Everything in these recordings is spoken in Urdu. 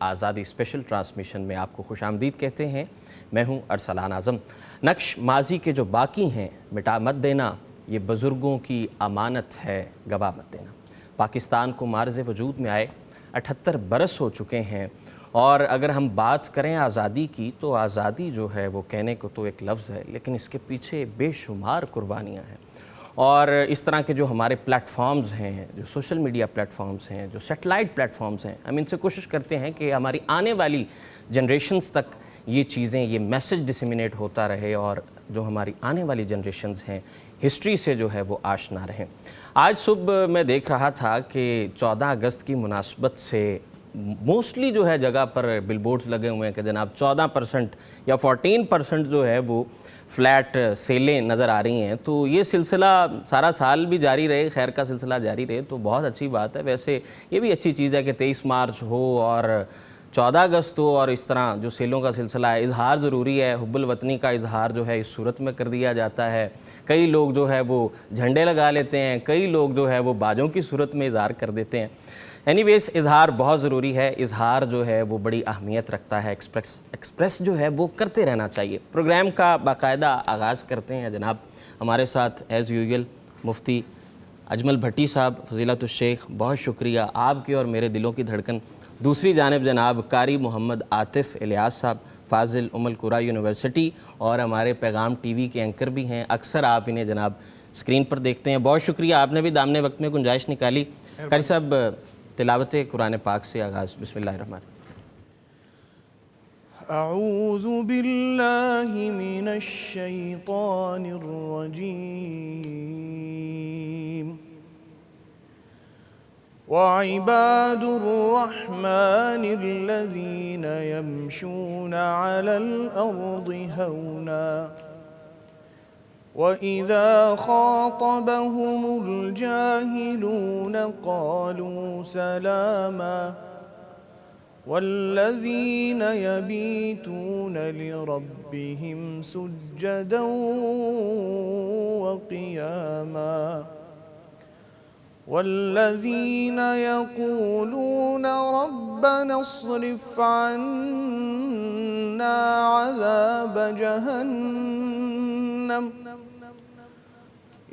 آزادی اسپیشل ٹرانسمیشن میں آپ کو خوش آمدید کہتے ہیں۔ میں ہوں ارسلان اعظم۔ نقش ماضی کے جو باقی ہیں مٹا مت دینا، یہ بزرگوں کی امانت ہے، گوا مت دینا۔ پاکستان کو معرض وجود میں آئے 78 برس ہو چکے ہیں، اور اگر ہم بات کریں آزادی کی تو آزادی جو ہے وہ کہنے کو تو ایک لفظ ہے، لیکن اس کے پیچھے بے شمار قربانیاں ہیں۔ اور اس طرح کے جو ہمارے پلیٹ فارمز ہیں، جو سوشل میڈیا پلیٹ فارمز ہیں، جو سیٹلائٹ پلیٹ فارمز ہیں، ہم ان سے کوشش کرتے ہیں کہ ہماری آنے والی جنریشنز تک یہ چیزیں، یہ میسج ڈسیمینیٹ ہوتا رہے، اور جو ہماری آنے والی جنریشنز ہیں ہسٹری سے جو ہے وہ آشنا رہیں۔ آج صبح میں دیکھ رہا تھا کہ 14 اگست کی مناسبت سے موسٹلی جو ہے جگہ پر بل بورڈز لگے ہوئے ہیں کہ جناب 14% یا 14% جو ہے وہ فلیٹ سیلیں نظر آ رہی ہیں۔ تو یہ سلسلہ سارا سال بھی جاری رہے، خیر کا سلسلہ جاری رہے تو بہت اچھی بات ہے۔ ویسے یہ بھی اچھی چیز ہے کہ 23 مارچ ہو اور 14 اگست ہو، اور اس طرح جو سیلوں کا سلسلہ ہے، اظہار ضروری ہے۔ حب الوطنی کا اظہار جو ہے اس صورت میں کر دیا جاتا ہے۔ کئی لوگ جو ہے وہ جھنڈے لگا لیتے ہیں، کئی لوگ جو ہے وہ باجوں کی صورت میں اظہار کر دیتے ہیں۔ اینی ویز اظہار بہت ضروری ہے، اظہار جو ہے وہ بڑی اہمیت رکھتا ہے، ایکسپریس جو ہے وہ کرتے رہنا چاہیے۔ پروگرام کا باقاعدہ آغاز کرتے ہیں جناب۔ ہمارے ساتھ ایز یوزول مفتی اجمل بھٹی صاحب، فضیلت الشیخ، بہت شکریہ آپ کے اور میرے دلوں کی دھڑکن۔ دوسری جانب جناب قاری محمد عاطف الیاس صاحب، فاضل ام القریٰ یونیورسٹی اور ہمارے پیغام ٹی وی کے اینکر بھی ہیں، اکثر آپ انہیں جناب اسکرین پر دیکھتے ہیں۔ بہت شکریہ، آپ نے بھی دامنے وقت میں گنجائش نکالی۔ قاری صاحب تلاوت قرآن پاک سے آغاز، بسم اللہ الرحمن الرحیم۔ اعوذ باللہ من الشیطان الرجیم۔ وعباد الرحمن الذین یمشون علی الارض ہونا وَإِذَا خَاطَبَهُمُ الْجَاهِلُونَ قَالُوا سَلَامًا وَالَّذِينَ يَبِيتُونَ لِرَبِّهِمْ سُجَّدًا وَقِيَامًا وَالَّذِينَ يَقُولُونَ رَبَّنَا اصْرِفْ عَنَّا عَذَابَ جَهَنَّمَ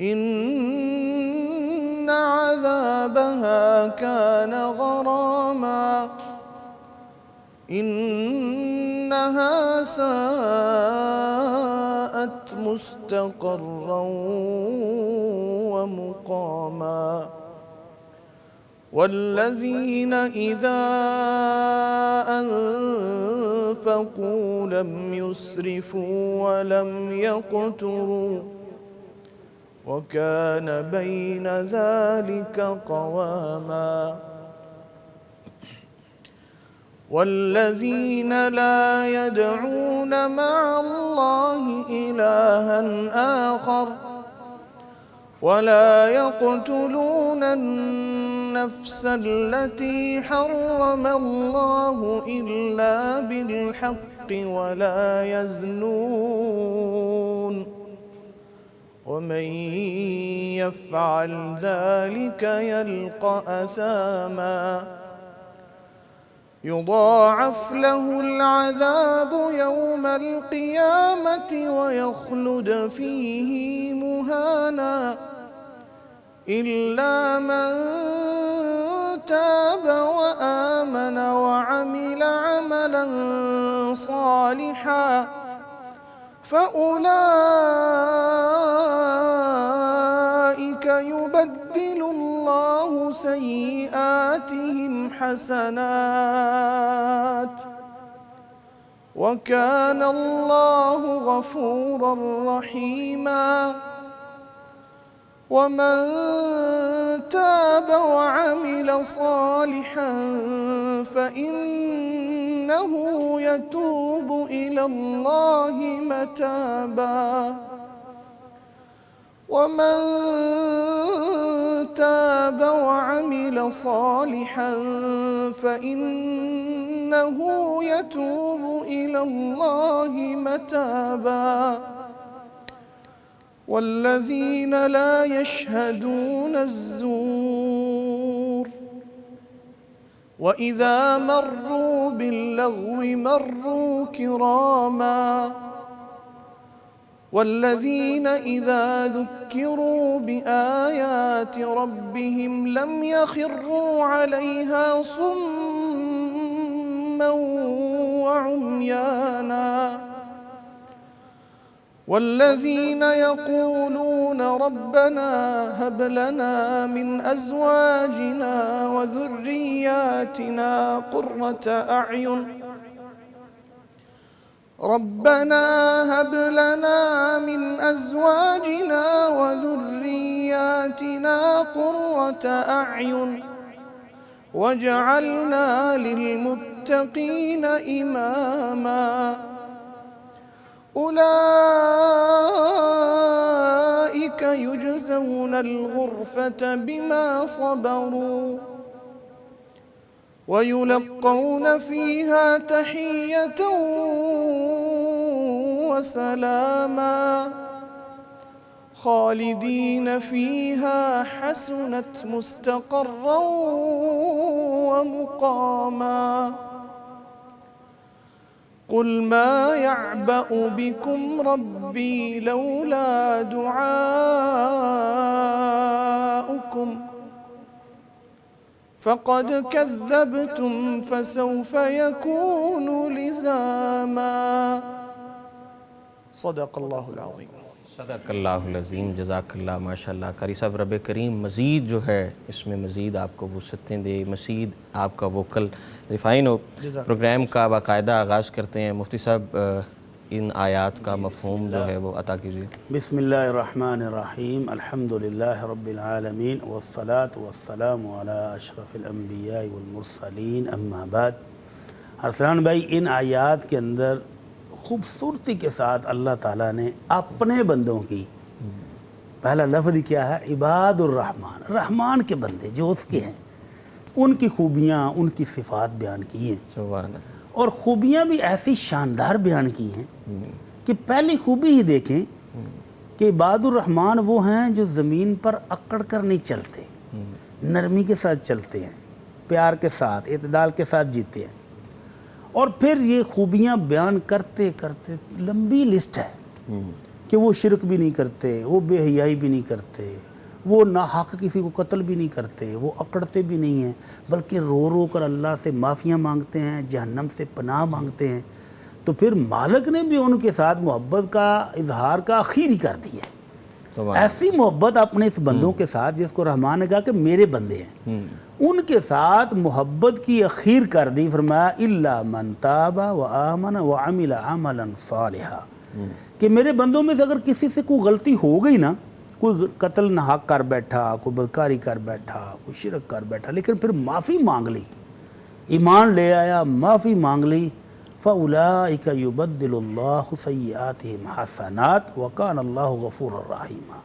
إِنَّ عَذَابَهَا كَانَ غَرَامًا إِنَّهَا سَاءَتْ مُسْتَقَرًّا وَمُقَامًا وَالَّذِينَ إِذَا أَنفَقُوا لَمْ يُسْرِفُوا وَلَمْ يَقْتُرُوا وَكَانَ بَيْنَ ذَلِكَ قَوَامًا وَالَّذِينَ لَا يَدْعُونَ مَعَ اللَّهِ إِلَٰهًا آخَرَ وَلَا يَقْتُلُونَ النَّفْسَ الَّتِي حَرَّمَ اللَّهُ إِلَّا بِالْحَقِّ وَلَا يَزْنُونَ وَمَن يَفْعَلْ ذَلِكَ يَلْقَ أَثَامًا يُضَاعَفْ لَهُ الْعَذَابُ يَوْمَ الْقِيَامَةِ وَيَخْلُدْ فِيهِ مُهَانًا إِلَّا مَن تَابَ وَآمَنَ وَعَمِلَ عَمَلًا صَالِحًا فَأُولَٰئِكَ يُبَدِّلُ اللَّهُ سَيِّئَاتِهِمْ حَسَنَاتٍ وَكَانَ اللَّهُ غَفُورًا رَحِيمًا ومن تاب وعمل صالحا فإنه يتوب إلى الله متابا ومن تاب وعمل صالحا فإنه يتوب إلى الله متابا والذين لا يشهدون الزور وإذا مروا باللغو مروا كراما والذين إذا ذكروا بآيات ربهم لم يخروا عليها صما وعميانا والذين يقولون ربنا هب لنا من أزواجنا وذرياتنا قرة أعين ربنا هب لنا من أزواجنا وذرياتنا قرة أعين واجعلنا للمتقين إماما أولئك يجزون الغرفة بما صبروا ويلقون فيها تحية وسلاما خالدين فيها حسنت مستقرا ومقاما قل ما يعبأ بكم ربي لولا دعاؤكم فقد كذبتم فسوف يكون لزاما صدق الله العظيم صدق اللہ العظیم، جزاک اللہ، ماشاءاللہ۔ قاری صاحب، رب کریم مزید جو ہے اس میں مزید آپ کو وسعتیں دے، مزید آپ کا ووکل ریفائن ہو۔ پروگرام کا باقاعدہ آغاز کرتے ہیں، مفتی صاحب ان آیات کا مفہوم جو ہے وہ عطا کیجیے۔ بسم اللہ الرحمن الرحیم، الحمدللہ رب العالمین والصلاة والسلام علی اشرف الانبیاء والمرسلین، اما بعد۔ ارسلان بھائی، ان آیات کے اندر خوبصورتی کے ساتھ اللہ تعالیٰ نے اپنے بندوں کی، پہلا لفظ کیا ہے؟ عباد الرحمن، رحمان کے بندے جو اس کے ہیں، ان کی خوبیاں، ان کی صفات بیان کی ہیں، سبحان اللہ۔ اور خوبیاں بھی ایسی شاندار بیان کی ہیں کہ پہلی خوبی ہی دیکھیں کہ عباد الرحمن وہ ہیں جو زمین پر اکڑ کر نہیں چلتے، نرمی کے ساتھ چلتے ہیں، پیار کے ساتھ، اعتدال کے ساتھ جیتے ہیں۔ اور پھر یہ خوبیاں بیان کرتے کرتے لمبی لسٹ ہے کہ وہ شرک بھی نہیں کرتے، وہ بے حیائی بھی نہیں کرتے، وہ ناحق کسی کو قتل بھی نہیں کرتے، وہ اکڑتے بھی نہیں ہیں، بلکہ رو رو کر اللہ سے معافیاں مانگتے ہیں، جہنم سے پناہ مانگتے ہیں۔ تو پھر مالک نے بھی ان کے ساتھ محبت کا اظہار کا اخیر ہی کر دیا ہے۔ ایسی محبت اپنے اس بندوں کے ساتھ جس کو رحمان نے کہا کہ میرے بندے ہیں، ان کے ساتھ محبت کی اخیر کر دی، فرمایا الا من تاب وآمن وعمل عملا صالحا، کہ میرے بندوں میں سے اگر کسی سے کوئی غلطی ہو گئی نا، کوئی قتل ناحق کر بیٹھا، کوئی بدکاری کر بیٹھا، کوئی شرک کر بیٹھا، لیکن پھر معافی مانگ لی، ایمان لے آیا، معافی مانگ لی، فَأُولَئِكَ يُبَدِّلُ اللَّهُ سَيِّئَاتِهِمْ حَسَنَاتٍ وَكَانَ اللَّهُ غَفُورًا رَحِيمًا،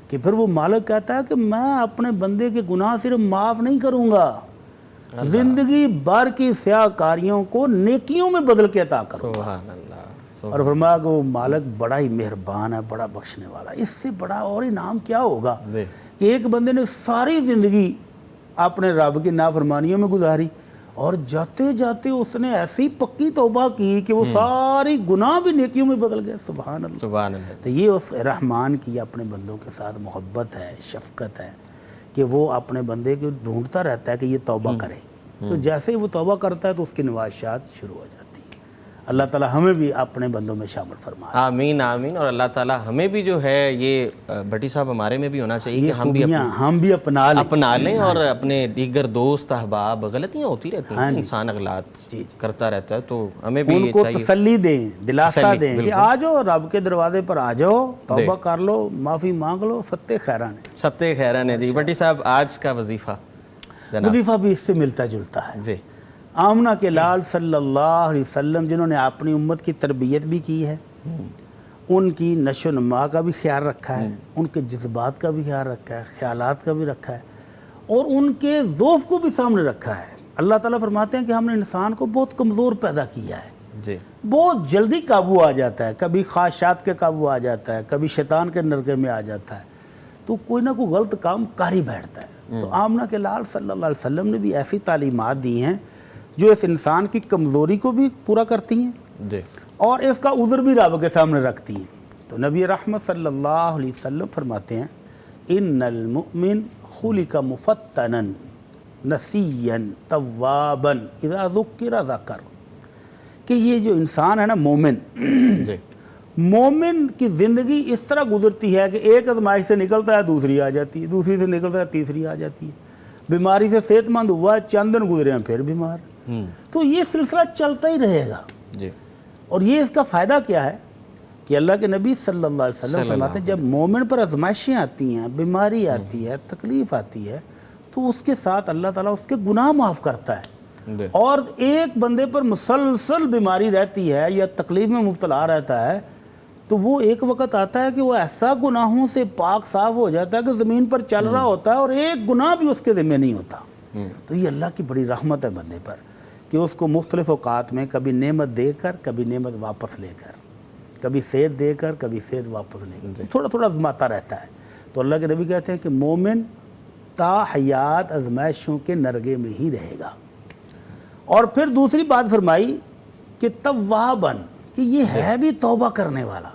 کہ پھر وہ مالک کہتا ہے کہ میں اپنے بندے کے گناہ صرف معاف نہیں کروں گا، زندگی بھر کی سیاہ کاریوں کو نیکیوں میں بدل کے عطا کروں گا۔ سبحان اللہ۔ اور فرمایا کہ وہ مالک بڑا ہی مہربان ہے، بڑا بخشنے والا۔ اس سے بڑا اور انعام کیا ہوگا کہ ایک بندے نے ساری زندگی اپنے رب کی نافرمانیوں میں گزاری، اور جاتے جاتے اس نے ایسی پکی توبہ کی کہ وہ ساری گناہ بھی نیکیوں میں بدل گئے۔ سبحان اللہ، سبحان اللہ۔ تو یہ اس رحمان کی اپنے بندوں کے ساتھ محبت ہے، شفقت ہے، کہ وہ اپنے بندے کو ڈھونڈتا رہتا ہے کہ یہ توبہ کرے، تو جیسے ہی وہ توبہ کرتا ہے تو اس کی نوازشات شروع ہو جاتی ہیں۔ اللہ تعالی ہمیں بھی اپنے بندوں میں شامل فرمائے۔ آمین آمین۔ اور اللہ تعالیٰ ہمیں بھی جو ہے یہ بھٹی صاحب ہمارے میں بھی ہونا چاہیے کہ ہم بھی اپنا لیں اور اپنے دیگر دوست احباب، غلطیاں ہوتی رہتی ہیں، انسان اغلاط کرتا رہتا ہے، تو ہمیں بھی ان کو تسلی دیں، دلاسا دیں کہ آ جاؤ، رب کے دروازے پر آ جاؤ، توبہ کر لو، معافی مانگ لو، ستے خیران ہے۔ ستے خیران ہے جی۔ بھٹی صاحب آج کا وظیفہ وظیفہ بھی اس سے ملتا جلتا ہے۔ جی۔ آمنہ کے لال صلی اللہ علیہ وسلم جنہوں نے اپنی امت کی تربیت بھی کی ہے، ان کی نشو و نما کا بھی خیال رکھا ہے، ان کے جذبات کا بھی خیال رکھا ہے، خیالات کا بھی رکھا ہے، اور ان کے ذوف کو بھی سامنے رکھا ہے۔ اللہ تعالیٰ فرماتے ہیں کہ ہم نے انسان کو بہت کمزور پیدا کیا ہے، جی، بہت جلدی قابو آ جاتا ہے، کبھی خواہشات کے قابو آ جاتا ہے، کبھی شیطان کے نرغے میں آ جاتا ہے، تو کوئی نہ کوئی غلط کام کر ہی بیٹھتا ہے۔ تو آمنہ کے لال صلی اللہ علیہ وسلم نے بھی ایسی تعلیمات دی ہیں جو اس انسان کی کمزوری کو بھی پورا کرتی ہیں جی، اور اس کا عذر بھی رب کے سامنے رکھتی ہیں۔ تو نبی رحمت صلی اللہ علیہ وسلم فرماتے ہیں ان المؤمن خلق مفتنا نسیا توابا اذا ذکر ذکر، کہ یہ جو انسان ہے نا مومن، جی، مومن کی زندگی اس طرح گزرتی ہے کہ ایک آزمائش سے نکلتا ہے دوسری آ جاتی ہے، دوسری سے نکلتا ہے تیسری آ جاتی ہے، بیماری سے صحت مند ہوا ہے، چند دن گزرے ہیں پھر بیمار، تو یہ سلسلہ چلتا ہی رہے گا۔ جی۔ اور یہ اس کا فائدہ کیا ہے کہ اللہ کے نبی صلی اللہ علیہ وسلم فرماتے ہیں جب مومن پر آزمائشیں آتی ہیں، بیماری آتی ہے، تکلیف آتی ہے، تو اس کے ساتھ اللہ تعالیٰ اس کے گناہ معاف کرتا ہے۔ اور ایک بندے پر مسلسل بیماری رہتی ہے یا تکلیف میں مبتلا رہتا ہے، تو وہ ایک وقت آتا ہے کہ وہ ایسا گناہوں سے پاک صاف ہو جاتا ہے کہ زمین پر چل رہا ہوتا ہے اور ایک گناہ بھی اس کے ذمہ نہیں ہوتا۔ تو یہ اللہ کی بڑی رحمت ہے بندے پر کہ اس کو مختلف اوقات میں کبھی نعمت دے کر، کبھی نعمت واپس لے کر، کبھی صحت دے کر، کبھی صحت واپس لے کر، تھوڑا تھوڑا آزماتا رہتا ہے۔ تو اللہ کے نبی کہتے ہیں کہ مومن تا حیات آزمائشوں کے نرغے میں ہی رہے گا۔ اور پھر دوسری بات فرمائی کہ توابن، کہ یہ ہے بھی توبہ کرنے والا،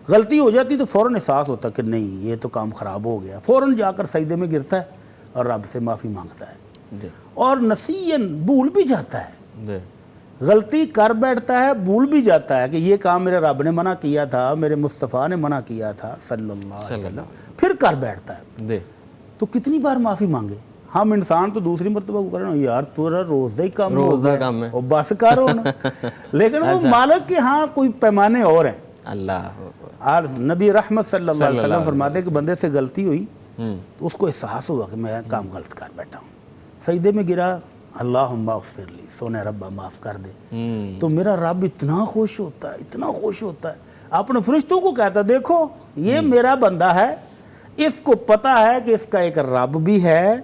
غلطی ہو جاتی تو فوراً احساس ہوتا کہ نہیں یہ تو کام خراب ہو گیا، فوراً جا کر سجدے میں گرتا ہے اور رب سے معافی مانگتا ہے، اور نسین بھول بھی جاتا ہے، غلطی کر بیٹھتا ہے، بھول بھی جاتا ہے کہ یہ کام میرے رب نے منع کیا تھا، میرے مصطفیٰ نے منع کیا تھا صلی اللہ علیہ وسلم، پھر کر بیٹھتا ہے۔ تو کتنی بار معافی مانگے ہم؟ انسان تو دوسری مرتبہ کو کرنا یار تورا روزدہ ہی کام ہے اور بس کر ہونا، لیکن وہ مالک کے ہاں کوئی پیمانے اور ہیں۔ اللہ اور نبی رحمت صلی اللہ علیہ وسلم فرماتے ہیں کہ بندے سے غلطی ہوئی تو اس کو احساس ہوا کہ میں کام غلط کر بیٹھا ہوں، سجدے میں گرا، اللہم اغفر لی، سونے ربا معاف کر دے، تو میرا رب اتنا خوش ہوتا ہے، اتنا خوش ہوتا ہے، اپنے فرشتوں کو کہتا ہے دیکھو یہ میرا بندہ ہے، اس کو پتہ ہے کہ اس کا ایک رب بھی ہے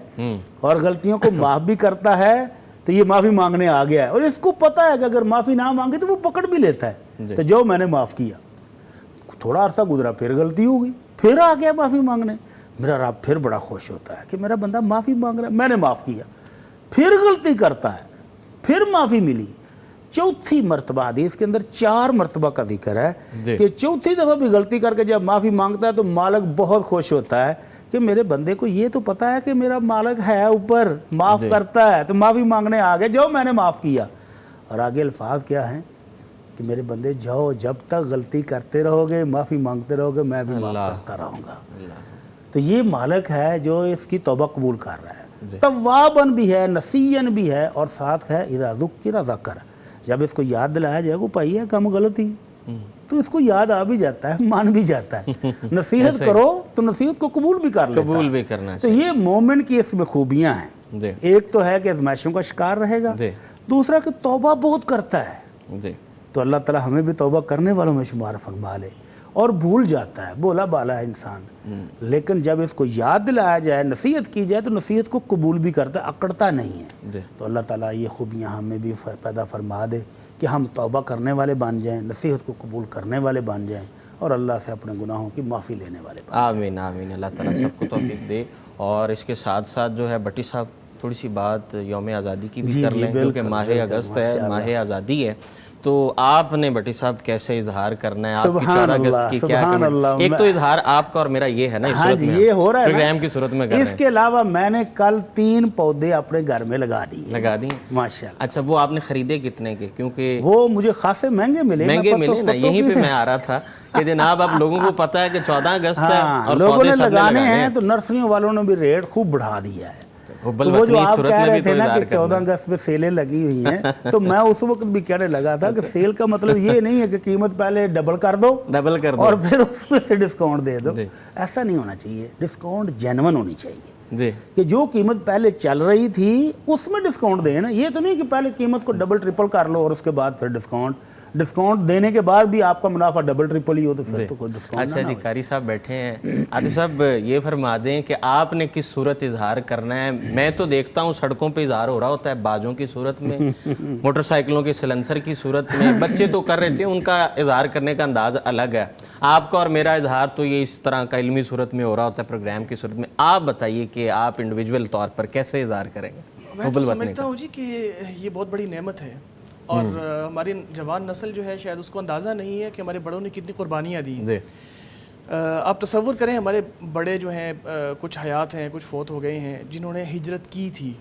اور غلطیوں کو معاف بھی کرتا ہے، تو یہ معافی مانگنے آ گیا ہے، اور اس کو پتہ ہے کہ اگر معافی نہ مانگے تو وہ پکڑ بھی لیتا ہے، تو جو میں نے معاف کیا، تھوڑا عرصہ گزرا پھر غلطی ہو گئی، پھر آ گیا معافی مانگنے، میرا رب پھر بڑا خوش ہوتا ہے کہ میرا بندہ معافی مانگ رہا ہے، میں نے معاف کیا، پھر غلطی کرتا ہے، پھر معافی ملی، چوتھی مرتبہ، حدیث کے اندر 4 مرتبہ کا ذکر ہے کہ چوتھی دفعہ بھی غلطی کر کے جب معافی مانگتا ہے تو مالک بہت خوش ہوتا ہے کہ میرے بندے کو یہ تو پتا ہے کہ میرا مالک ہے اوپر، معاف کرتا ہے، تو معافی مانگنے آگے جو میں نے معاف کیا۔ اور آگے الفاظ کیا ہیں کہ میرے بندے جاؤ، جب تک غلطی کرتے رہو گے، معافی مانگتے رہو گے، میں بھی معاف کرتا رہوں گا۔ تو یہ مالک ہے جو اس کی توبہ قبول کر رہا ہے، توابن بھی ہے، نسین بھی ہے، اور ساتھ ہے اذا ذکر ذکر، جب اس کو یاد دلایا جائے گا پائی ہے کم غلطی تو اس کو یاد آ بھی جاتا ہے، مان بھی جاتا ہے، نصیحت کرو تو نصیحت کو قبول بھی کر لیتا ہے، قبول بھی کرنا تو یہ مومن کی اس میں خوبیاں ہیں۔ ایک تو ہے کہ آزمائشوں کا شکار رہے گا، دوسرا کہ توبہ بہت کرتا ہے، تو اللہ تعالی ہمیں بھی توبہ کرنے والوں میں شمار فرما لے۔ اور بھول جاتا ہے، بولا بالا ہے انسان، لیکن جب اس کو یاد دلایا جائے، نصیحت کی جائے تو نصیحت کو قبول بھی کرتا ہے، اکڑتا نہیں ہے۔ تو اللہ تعالیٰ یہ خوبیاں ہمیں بھی پیدا فرما دے کہ ہم توبہ کرنے والے بن جائیں، نصیحت کو قبول کرنے والے بن جائیں، اور اللہ سے اپنے گناہوں کی معافی لینے والے بن جائیں۔ آمین آمین، اللہ تعالیٰ سب کو توفیق دے۔ اور اس کے ساتھ ساتھ جو ہے بھٹی صاحب تھوڑی سی بات یوم آزادی کی بھی کر لیں، کیونکہ ماہ اگست ہے، ماہ آزادی ہے، تو آپ نے بٹی صاحب کیسے اظہار کرنا ہے آپ کی سبحان 14 اگست کی کیا سبحان اللہ، کمنٹ؟ ایک تو اظہار آپ کا اور میرا یہ ہے نا اس ہاں صورت جی میں یہ ہو رہا ہے پروگرام کی صورت میں کر رہے اس کے علاوہ میں نے کل 3 پودے اپنے گھر میں لگا دیے لگا دیں. ماشاءاللہ. اچھا وہ آپ نے خریدے کتنے کے؟ کیونکہ وہ مجھے خاصے مہنگے ملے. مہنگے ملے نا, یہیں پہ میں آ رہا تھا کہ جناب اب لوگوں کو پتہ ہے کہ 14 اگست ہے اور لوگوں پودے نے سب نے لگانے لگانے ہیں تو نرسریوں والوں نے بھی ریٹ خوب بڑھا دیا ہے. حب تو وہ الوطنی جو اس آپ صورت کہہ میں رہے بھی تھے تو نا اظہار کہ کرنا 14 اگست پہ سیلیں لگی ہوئی ہیں تو میں اس وقت بھی کہنے لگا تھا کہ سیل کا مطلب یہ نہیں ہے کہ قیمت پہلے ڈبل کر دو ڈبل کر دو اور پھر اس میں سے ڈسکاؤنٹ دے دو. ایسا نہیں ہونا چاہیے. ڈسکاؤنٹ جینون ہونی چاہیے جی کہ جو قیمت پہلے چل رہی تھی اس میں ڈسکاؤنٹ دیں نا. یہ تو نہیں کہ پہلے قیمت کو ڈبل ٹرپل کر لو اور اس کے بعد پھر ڈسکاؤنٹ دینے کے بعد بھی آپ کا منافع ڈبل ٹرپل ہی ہو تو پھر تو کوئی ڈسکاؤنٹ اچھا جی قاری صاحب بیٹھے ہیں. عاطف صاحب یہ فرما دیں کہ آپ نے کس صورت اظہار کرنا ہے؟ میں تو دیکھتا ہوں سڑکوں پہ اظہار ہو رہا ہوتا ہے باجوں کی صورت میں, موٹر سائیکلوں کے سلنسر کی صورت میں. بچے تو کر رہے تھے, ان کا اظہار کرنے کا انداز الگ ہے. آپ کا اور میرا اظہار تو یہ اس طرح کا علمی صورت میں ہو رہا ہوتا ہے پروگرام کی صورت میں. آپ بتائیے کہ آپ انڈیویجول طور پر کیسے اظہار کریں گے؟ میں تو سمجھتا ہوں جی کہ یہ بہت بڑی نعمت ہے اور ہماری جوان نسل جو ہے شاید اس کو اندازہ نہیں ہے کہ ہمارے بڑوں نے کتنی قربانیاں دی ہیں. آپ تصور کریں ہمارے بڑے جو ہیں کچھ حیات ہیں, کچھ فوت ہو گئے ہیں, جنہوں نے ہجرت کی تھی.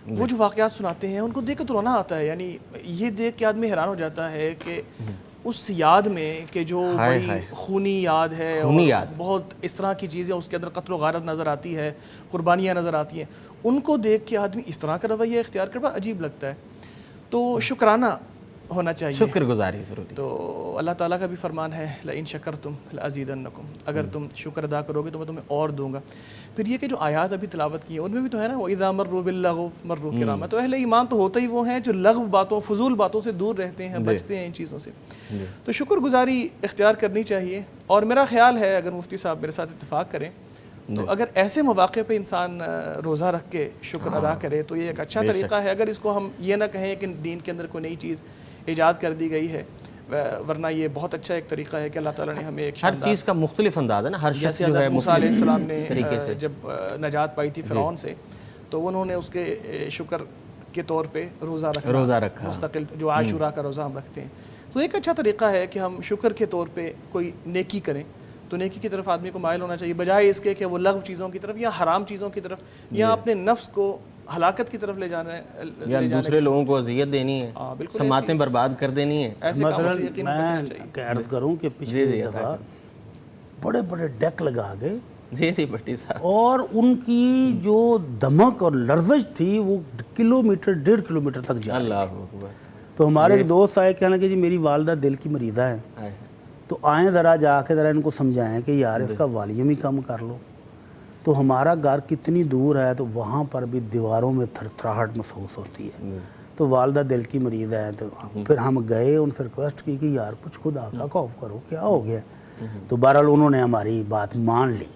وہ جو واقعات سناتے ہیں ان کو دیکھ کے تو رونا آتا ہے. یعنی یہ دیکھ کے آدمی حیران ہو جاتا ہے کہ اس یاد میں کہ جو بڑی خونی یاد ہے اور بہت اس طرح کی چیزیں اس کے اندر قتل و غارت نظر آتی ہے, قربانیاں نظر آتی ہیں, ان کو دیکھ کے آدمی اس طرح کا رویہ اختیار کر بڑا عجیب لگتا ہے. تو شکرانہ ہونا چاہیے, شکر گزاری ضروری. تو اللہ تعالیٰ کا بھی فرمان ہے لئن شکرتم لأزیدنکم, اگر تم شکر ادا کرو گے تو میں تمہیں اور دوں گا. پھر یہ کہ جو آیات ابھی تلاوت کی ہیں ان میں بھی تو ہے نا وَإِذَا مَرُّوا بِاللَّغْوِ مَرُّوا كِرَامًا. تو اہل ایمان تو ہوتے ہی وہ ہیں جو لغو باتوں, فضول باتوں سے دور رہتے ہیں, بچتے ہیں ان چیزوں سے. تو شکر گزاری اختیار کرنی چاہیے. اور میرا خیال ہے اگر مفتی صاحب میرے ساتھ اتفاق کریں تو اگر ایسے مواقع پہ انسان روزہ رکھ کے شکر ادا کرے تو یہ ایک اچھا طریقہ ہے. اگر اس کو ہم یہ نہ کہیں کہ دین کے اندر کوئی نئی چیز ایجاد کر دی گئی ہے, ورنہ یہ بہت اچھا ایک طریقہ ہے کہ اللہ تعالیٰ نے ہمیں ایک ہر چیز کا مختلف انداز ہے نا, ہر شخص جیسے جو ہے موسیٰ علیہ السلام نے طریقے سے جب نجات پائی تھی فرعون سے تو انہوں نے اس کے شکر کے طور پہ روزہ رکھا مستقل, جو عاشوراء کا روزہ ہم رکھتے ہیں. تو ایک اچھا طریقہ ہے کہ ہم شکر کے طور پہ کوئی نیکی کریں تو نیکی کی طرف آدمی کو مائل ہونا چاہیے, بجائے اس کے کہ وہ لغو چیزوں کی طرف یا حرام چیزوں کی طرف یا اپنے نفس کو ہلاکت کی طرف لے جانا ہے, یا دوسرے لوگوں کو اذیت دینی ہے, سماعتیں برباد کر دینی ہے. مثلا میں عرض کروں کہ پچھلی دفعہ بڑے بڑے ڈیک لگا گئے جی بٹی صاحب, اور ان کی جو دمک اور لرزش تھی وہ کلومیٹر 1.5 کلومیٹر تک جا رہی تھی. تو ہمارے ایک دوست آئے کہنے کہ جی میری والدہ دل کی مریضہ ہے تو آئیں ذرا جا کے ذرا ان کو سمجھائیں کہ یار اس کا والیوم ہی کم کر لو. تو ہمارا گھر کتنی دور ہے تو وہاں پر بھی دیواروں میں تھرتھراہٹ محسوس ہوتی ہے. تو والدہ دل کی مریض ہے تو پھر ہم گئے, ان سے ریکویسٹ کی کہ یار کچھ خدا کا خوف کرو, کیا ہو گیا. تو بہرحال انہوں نے ہماری بات مان لی,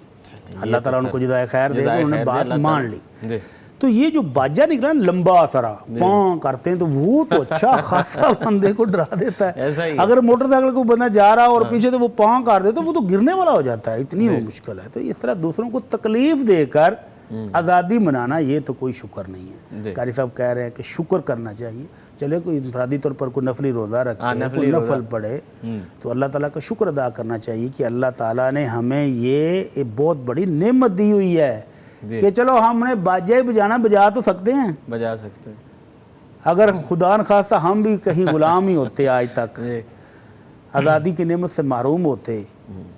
اللہ تعالیٰ ان کو جزائے خیر دے, انہوں نے بات مان لی. تو یہ جو باجہ نکلا لمبا سرا پاں کرتے ہیں تو وہ تو اچھا خاصا بندے کو ڈرا دیتا ہے. اگر موٹر سائیکل کو بندہ جا رہا اور پیچھے تو وہ پاں کر دے تو وہ تو گرنے والا ہو جاتا ہے, اتنی وہ مشکل ہے. تو اس طرح دوسروں کو تکلیف دے کر آزادی منانا یہ تو کوئی شکر نہیں ہے. قاری صاحب کہہ رہے ہیں کہ شکر کرنا چاہیے. چلے کوئی انفرادی طور پر کوئی نفلی روزہ رکھے, کوئی نفل پڑھے تو اللہ تعالیٰ کا شکر ادا کرنا چاہیے کہ اللہ تعالیٰ نے ہمیں یہ بہت بڑی نعمت دی ہوئی ہے کہ چلو ہم نے باجہ ہی بجانا, بجا تو سکتے ہیں, بجا سکتے ہیں. اگر خدا نخواستہ ہم بھی کہیں غلام ہی ہوتے آج تک, آزادی کی نعمت سے محروم ہوتے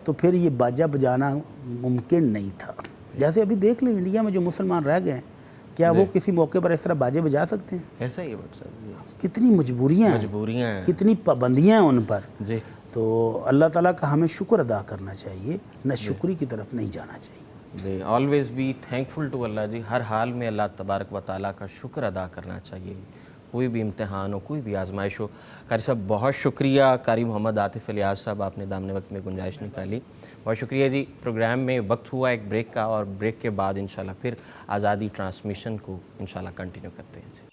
تو پھر یہ باجہ بجانا ممکن نہیں تھا. جیسے ابھی دیکھ لیں انڈیا میں جو مسلمان رہ گئے ہیں, کیا وہ کسی موقع پر اس طرح باجے بجا سکتے ہیں؟ ایسا ہی ہے. کتنی مجبوریاں ہیں, کتنی پابندیاں ہیں ان پر. تو اللہ تعالیٰ کا ہمیں شکر ادا کرنا چاہیے, نہ شکری کی طرف نہیں جانا چاہیے. جی آلویز بی تھینکفل ٹو اللہ. جی ہر حال میں اللہ تبارک و تعالیٰ کا شکر ادا کرنا چاہیے, کوئی بھی امتحان ہو, کوئی بھی آزمائش ہو. قاری صاحب بہت شکریہ. قاری محمد عاطف الیاس صاحب, آپ نے دامن وقت میں گنجائش نکالی, بہت شکریہ جی. پروگرام میں وقت ہوا ایک بریک کا, اور بریک کے بعد انشاءاللہ پھر آزادی ٹرانسمیشن کو انشاءاللہ کنٹینیو کرتے ہیں.